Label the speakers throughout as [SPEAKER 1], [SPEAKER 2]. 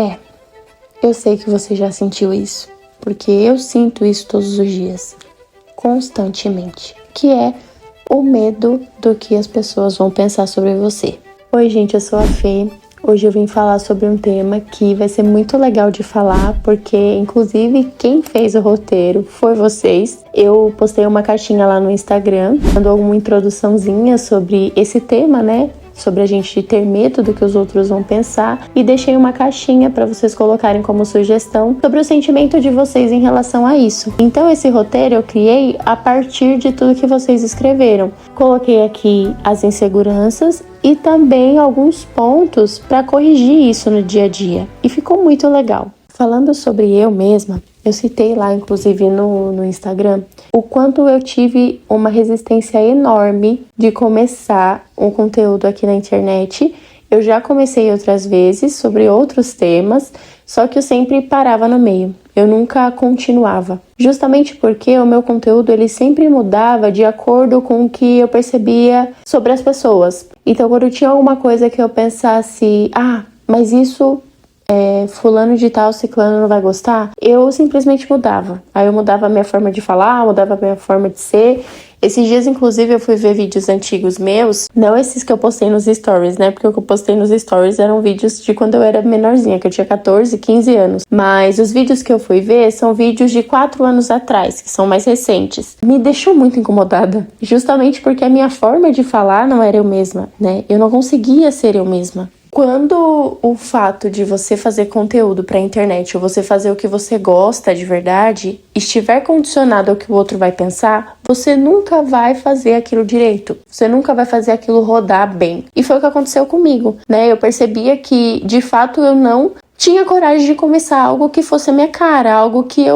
[SPEAKER 1] É, eu sei que você já sentiu isso, porque eu sinto isso todos os dias, constantemente, que é o medo do que as pessoas vão pensar sobre você. Oi, gente, eu sou a Fê. Hoje eu vim falar sobre um tema que vai ser muito legal de falar, porque inclusive quem fez o roteiro foi vocês. Eu postei uma caixinha lá no Instagram, dando alguma introduçãozinha sobre esse tema, né? Sobre a gente ter medo do que os outros vão pensar, e deixei uma caixinha para vocês colocarem como sugestão sobre o sentimento de vocês em relação a isso. Então esse roteiro eu criei a partir de tudo que vocês escreveram. Coloquei aqui as inseguranças e também alguns pontos para corrigir isso no dia a dia, e ficou muito legal. Falando sobre eu mesma, eu citei lá, inclusive no Instagram, o quanto eu tive uma resistência enorme de começar um conteúdo aqui na internet. Eu já comecei outras vezes sobre outros temas, só que eu sempre parava no meio. Eu nunca continuava. Justamente porque o meu conteúdo ele sempre mudava de acordo com o que eu percebia sobre as pessoas. Então, quando tinha alguma coisa que eu pensasse, mas isso fulano de tal, ciclano não vai gostar, eu simplesmente mudava. Aí eu mudava a minha forma de falar, mudava a minha forma de ser. Esses dias, inclusive, eu fui ver vídeos antigos meus, não esses que eu postei nos stories, né? Porque o que eu postei nos stories eram vídeos de quando eu era menorzinha, que eu tinha 14, 15 anos. Mas os vídeos que eu fui ver são vídeos de 4 anos atrás, que são mais recentes. Me deixou muito incomodada, justamente porque a minha forma de falar não era eu mesma, né? Eu não conseguia ser eu mesma. Quando o fato de você fazer conteúdo para a internet ou você fazer o que você gosta de verdade estiver condicionado ao que o outro vai pensar, você nunca vai fazer aquilo direito. Você nunca vai fazer aquilo rodar bem. E foi o que aconteceu comigo, né? Eu percebia que, de fato, eu não tinha coragem de começar algo que fosse a minha cara, algo que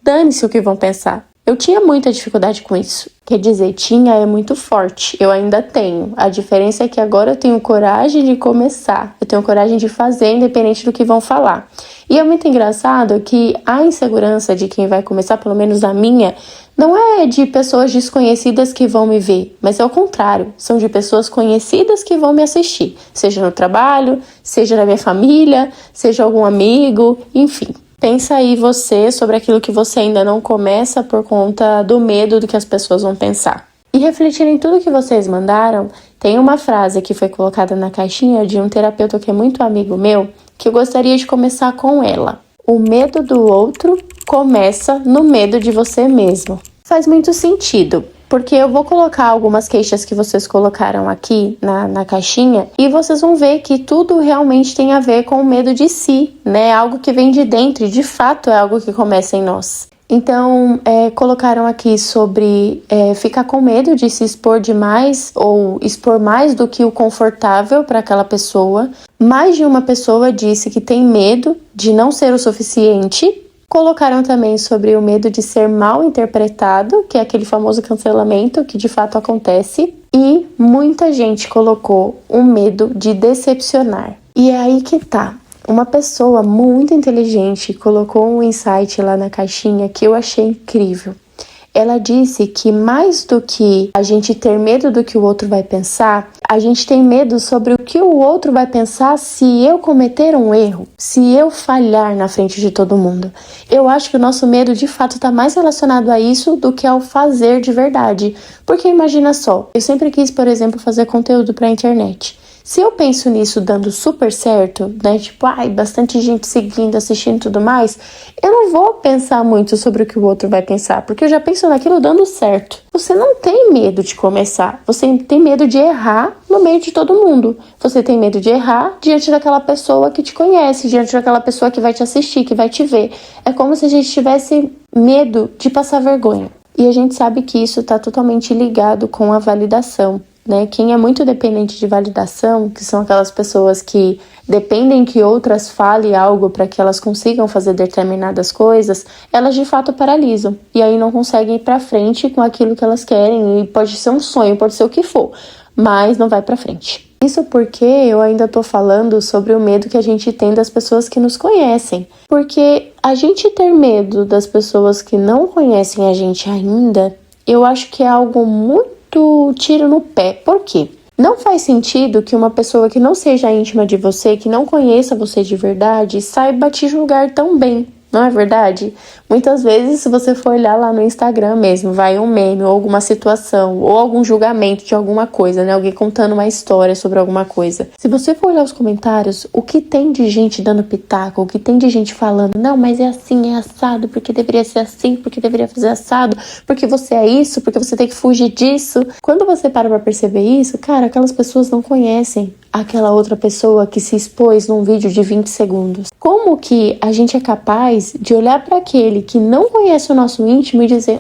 [SPEAKER 1] dane-se o que vão pensar. Eu tinha muita dificuldade com isso. Quer dizer, tinha é muito forte. Eu ainda tenho. A diferença é que agora eu tenho coragem de começar. Eu tenho coragem de fazer, independente do que vão falar. E é muito engraçado que a insegurança de quem vai começar, pelo menos a minha, não é de pessoas desconhecidas que vão me ver, mas é o contrário. São de pessoas conhecidas que vão me assistir. Seja no trabalho, seja na minha família, seja algum amigo, enfim. Pensa aí você sobre aquilo que você ainda não começa por conta do medo do que as pessoas vão pensar. E refletindo em tudo que vocês mandaram, tem uma frase que foi colocada na caixinha de um terapeuta que é muito amigo meu, que eu gostaria de começar com ela. O medo do outro começa no medo de você mesmo. Faz muito sentido, porque eu vou colocar algumas queixas que vocês colocaram aqui na caixinha e vocês vão ver que tudo realmente tem a ver com o medo de si, né? Algo que vem de dentro e de fato é algo que começa em nós. Então, colocaram aqui sobre ficar com medo de se expor demais ou expor mais do que o confortável para aquela pessoa. Mais de uma pessoa disse que tem medo de não ser o suficiente. Colocaram também sobre o medo de ser mal interpretado, que é aquele famoso cancelamento que de fato acontece. E muita gente colocou o medo de decepcionar. E é aí que tá. Uma pessoa muito inteligente colocou um insight lá na caixinha que eu achei incrível. Ela disse que mais do que a gente ter medo do que o outro vai pensar, a gente tem medo sobre o que o outro vai pensar se eu cometer um erro, se eu falhar na frente de todo mundo. Eu acho que o nosso medo de fato está mais relacionado a isso do que ao fazer de verdade. Porque imagina só, eu sempre quis, por exemplo, fazer conteúdo para a internet. Se eu penso nisso dando super certo, né, tipo, bastante gente seguindo, assistindo e tudo mais, eu não vou pensar muito sobre o que o outro vai pensar, porque eu já penso naquilo dando certo. Você não tem medo de começar, você tem medo de errar no meio de todo mundo. Você tem medo de errar diante daquela pessoa que te conhece, diante daquela pessoa que vai te assistir, que vai te ver. É como se a gente tivesse medo de passar vergonha. E a gente sabe que isso está totalmente ligado com a validação. Né? Quem é muito dependente de validação, que são aquelas pessoas que dependem que outras falem algo para que elas consigam fazer determinadas coisas, elas de fato paralisam e aí não conseguem ir para frente com aquilo que elas querem. E pode ser um sonho, pode ser o que for, mas não vai para frente. Isso porque eu ainda tô falando sobre o medo que a gente tem das pessoas que nos conhecem. Porque a gente ter medo das pessoas que não conhecem a gente ainda, eu acho que é algo muito tiro no pé. Por quê? Não faz sentido que uma pessoa que não seja íntima de você, que não conheça você de verdade, saiba te julgar tão bem. Não é verdade? Muitas vezes, se você for olhar lá no Instagram mesmo, vai um meme ou alguma situação, ou algum julgamento de alguma coisa, né? Alguém contando uma história sobre alguma coisa. Se você for olhar os comentários, o que tem de gente dando pitaco, o que tem de gente falando, não, mas é assim, é assado, porque deveria ser assim, porque deveria fazer assado, porque você é isso, porque você tem que fugir disso. Quando você para pra perceber isso, cara, aquelas pessoas não conhecem aquela outra pessoa que se expôs num vídeo de 20 segundos. Como que a gente é capaz de olhar para aquele que não conhece o nosso íntimo e dizer,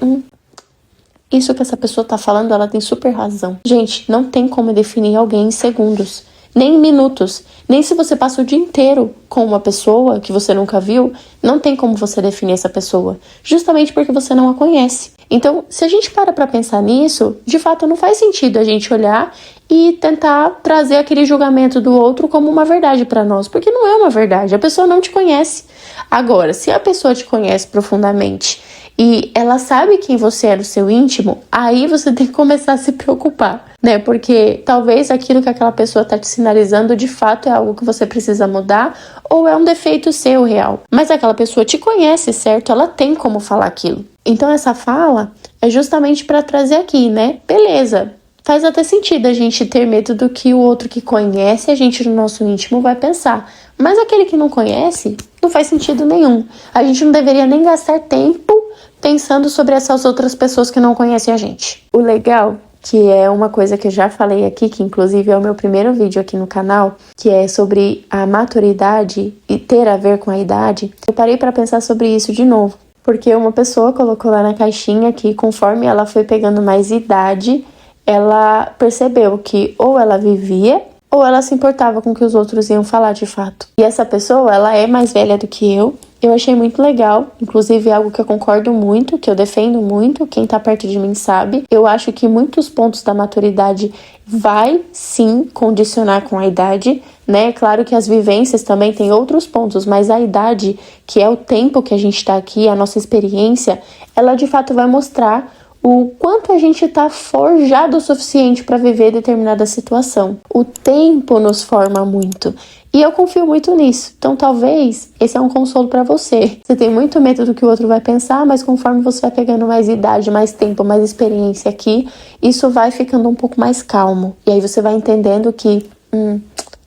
[SPEAKER 1] isso que essa pessoa tá falando, ela tem super razão. Gente, não tem como definir alguém em segundos, nem em minutos, nem se você passa o dia inteiro com uma pessoa que você nunca viu, não tem como você definir essa pessoa, justamente porque você não a conhece. Então, se a gente para pra pensar nisso, de fato não faz sentido a gente olhar e tentar trazer aquele julgamento do outro como uma verdade pra nós, porque não é uma verdade, a pessoa não te conhece. Agora, se a pessoa te conhece profundamente e ela sabe quem você é no seu íntimo, aí você tem que começar a se preocupar, né? Porque talvez aquilo que aquela pessoa tá te sinalizando de fato é algo que você precisa mudar ou é um defeito seu real. Mas aquela pessoa te conhece, certo? Ela tem como falar aquilo. Então essa fala é justamente para trazer aqui, né? Beleza, faz até sentido a gente ter medo do que o outro que conhece a gente no nosso íntimo vai pensar. Mas aquele que não conhece, não faz sentido nenhum. A gente não deveria nem gastar tempo pensando sobre essas outras pessoas que não conhecem a gente. O legal, que é uma coisa que eu já falei aqui, que inclusive é o meu primeiro vídeo aqui no canal, que é sobre a maturidade e ter a ver com a idade, eu parei para pensar sobre isso de novo. Porque uma pessoa colocou lá na caixinha que conforme ela foi pegando mais idade, ela percebeu que ou ela vivia ou ela se importava com o que os outros iam falar de fato. E essa pessoa, ela é mais velha do que eu achei muito legal, inclusive algo que eu concordo muito, que eu defendo muito, quem tá perto de mim sabe. Eu acho que muitos pontos da maturidade vai sim condicionar com a idade, né? Claro que as vivências também têm outros pontos, mas a idade, que é o tempo que a gente tá aqui, a nossa experiência, ela de fato vai mostrar o quanto a gente está forjado o suficiente para viver determinada situação. O tempo nos forma muito. E eu confio muito nisso. Então, talvez, esse é um consolo para você. Você tem muito medo do que o outro vai pensar, mas conforme você vai pegando mais idade, mais tempo, mais experiência aqui, isso vai ficando um pouco mais calmo. E aí você vai entendendo que,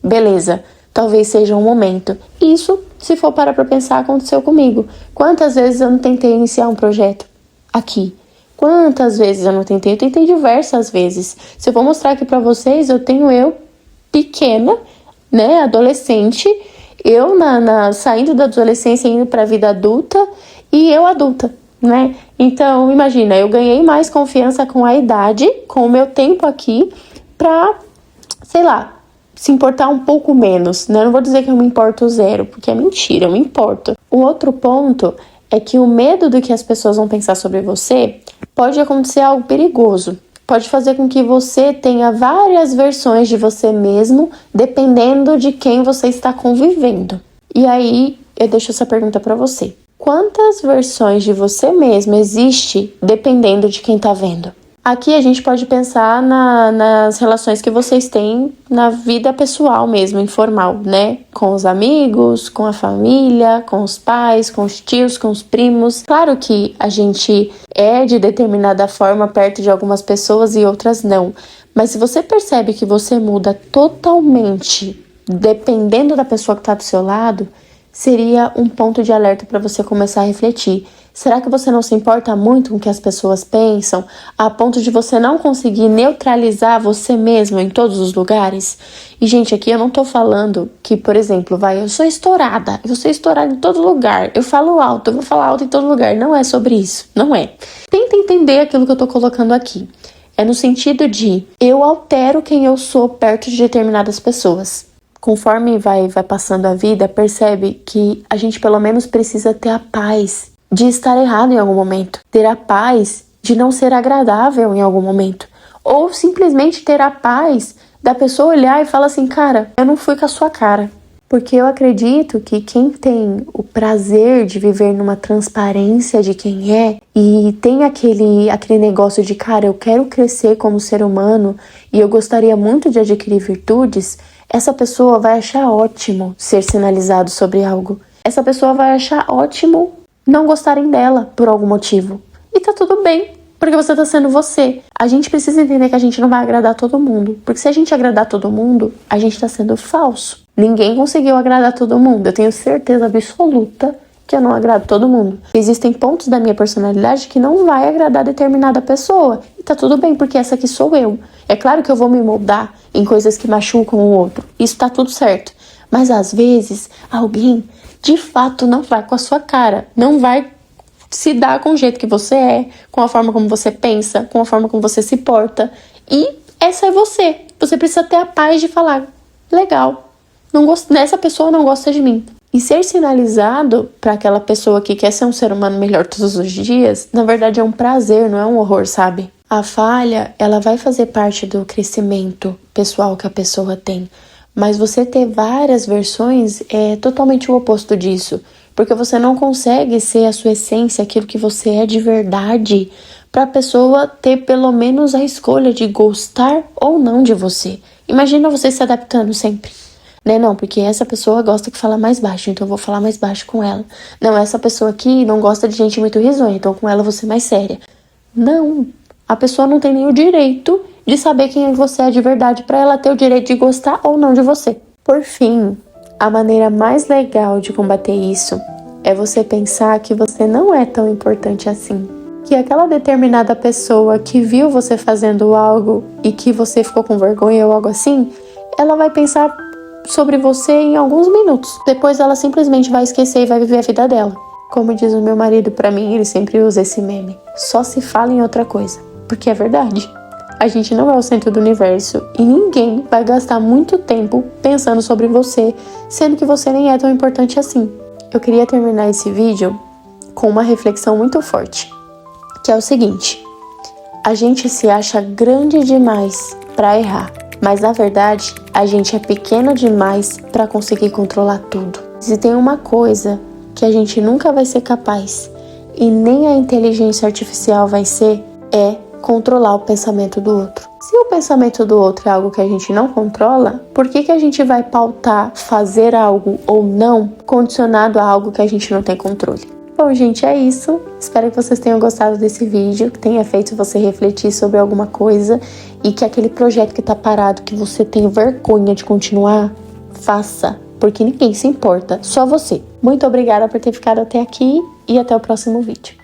[SPEAKER 1] beleza, talvez seja um momento. Isso, se for parar para pensar, aconteceu comigo. Quantas vezes eu não tentei iniciar um projeto aqui? Quantas vezes eu não tentei? Eu tentei diversas vezes. Se eu vou mostrar aqui pra vocês, eu tenho eu pequena, né, adolescente, eu saindo da adolescência indo pra vida adulta e eu adulta, né? Então, imagina, eu ganhei mais confiança com a idade, com o meu tempo aqui, pra, sei lá, se importar um pouco menos, né? Eu não vou dizer que eu me importo zero, porque é mentira, eu me importo. Um outro ponto é que o medo do que as pessoas vão pensar sobre você pode acontecer algo perigoso. Pode fazer com que você tenha várias versões de você mesmo, dependendo de quem você está convivendo. E aí, eu deixo essa pergunta para você. Quantas versões de você mesmo existe dependendo de quem tá vendo? Aqui a gente pode pensar nas relações que vocês têm na vida pessoal mesmo, informal, né? Com os amigos, com a família, com os pais, com os tios, com os primos. Claro que a gente é de determinada forma perto de algumas pessoas e outras não. Mas se você percebe que você muda totalmente dependendo da pessoa que está do seu lado, seria um ponto de alerta para você começar a refletir. Será que você não se importa muito com o que as pessoas pensam, a ponto de você não conseguir neutralizar você mesmo em todos os lugares? E, gente, aqui eu não tô falando que, por exemplo, eu sou estourada em todo lugar, eu falo alto, eu vou falar alto em todo lugar. Não é sobre isso, não é. Tenta entender aquilo que eu tô colocando aqui. É no sentido de, eu altero quem eu sou perto de determinadas pessoas. Conforme vai passando a vida, percebe que a gente pelo menos precisa ter a paz de estar errado em algum momento, ter a paz de não ser agradável em algum momento, ou simplesmente ter a paz da pessoa olhar e falar assim, cara, eu não fui com a sua cara, Porque eu acredito que quem tem o prazer de viver numa transparência de quem é e tem aquele negócio de, cara, eu quero crescer como ser humano e eu gostaria muito de adquirir virtudes, essa pessoa vai achar ótimo ser sinalizado sobre algo. Essa pessoa vai achar ótimo não gostarem dela por algum motivo. E tá tudo bem, porque você tá sendo você. A gente precisa entender que a gente não vai agradar todo mundo. Porque se a gente agradar todo mundo, a gente tá sendo falso. Ninguém conseguiu agradar todo mundo. Eu tenho certeza absoluta que eu não agrado todo mundo. Existem pontos da minha personalidade que não vai agradar determinada pessoa. E tá tudo bem, porque essa aqui sou eu. É claro que eu vou me moldar em coisas que machucam o outro. Isso tá tudo certo. Mas às vezes, alguém de fato não vai com a sua cara. Não vai se dar com o jeito que você é, com a forma como você pensa, com a forma como você se porta. E essa é você. Você precisa ter a paz de falar, legal, essa pessoa não gosta de mim. E ser sinalizado para aquela pessoa que quer ser um ser humano melhor todos os dias, na verdade é um prazer, não é um horror, sabe? A falha, ela vai fazer parte do crescimento pessoal que a pessoa tem. Mas você ter várias versões é totalmente o oposto disso. Porque você não consegue ser a sua essência, aquilo que você é de verdade, para a pessoa ter pelo menos a escolha de gostar ou não de você. Imagina você se adaptando sempre. Né? Não, porque essa pessoa gosta que fala mais baixo, então eu vou falar mais baixo com ela. Não, essa pessoa aqui não gosta de gente muito risonha, então com ela eu vou ser mais séria. Não, a pessoa não tem nem o direito de saber quem você é de verdade para ela ter o direito de gostar ou não de você. Por fim, a maneira mais legal de combater isso é você pensar que você não é tão importante assim. Que aquela determinada pessoa que viu você fazendo algo e que você ficou com vergonha ou algo assim, ela vai pensar sobre você em alguns minutos. Depois ela simplesmente vai esquecer e vai viver a vida dela. Como diz o meu marido pra mim, ele sempre usa esse meme. Só se fala em outra coisa. Porque é verdade. A gente não é o centro do universo e ninguém vai gastar muito tempo pensando sobre você, sendo que você nem é tão importante assim. Eu queria terminar esse vídeo com uma reflexão muito forte, que é o seguinte: a gente se acha grande demais para errar, mas na verdade a gente é pequeno demais para conseguir controlar tudo. Se tem uma coisa que a gente nunca vai ser capaz e nem a inteligência artificial vai ser, é controlar o pensamento do outro. Se o pensamento do outro é algo que a gente não controla, por que a gente vai pautar fazer algo ou não condicionado a algo que a gente não tem controle? Bom, gente, é isso. Espero que vocês tenham gostado desse vídeo, que tenha feito você refletir sobre alguma coisa e que aquele projeto que tá parado, que você tem vergonha de continuar, faça, porque ninguém se importa, só você. Muito obrigada por ter ficado até aqui e até o próximo vídeo.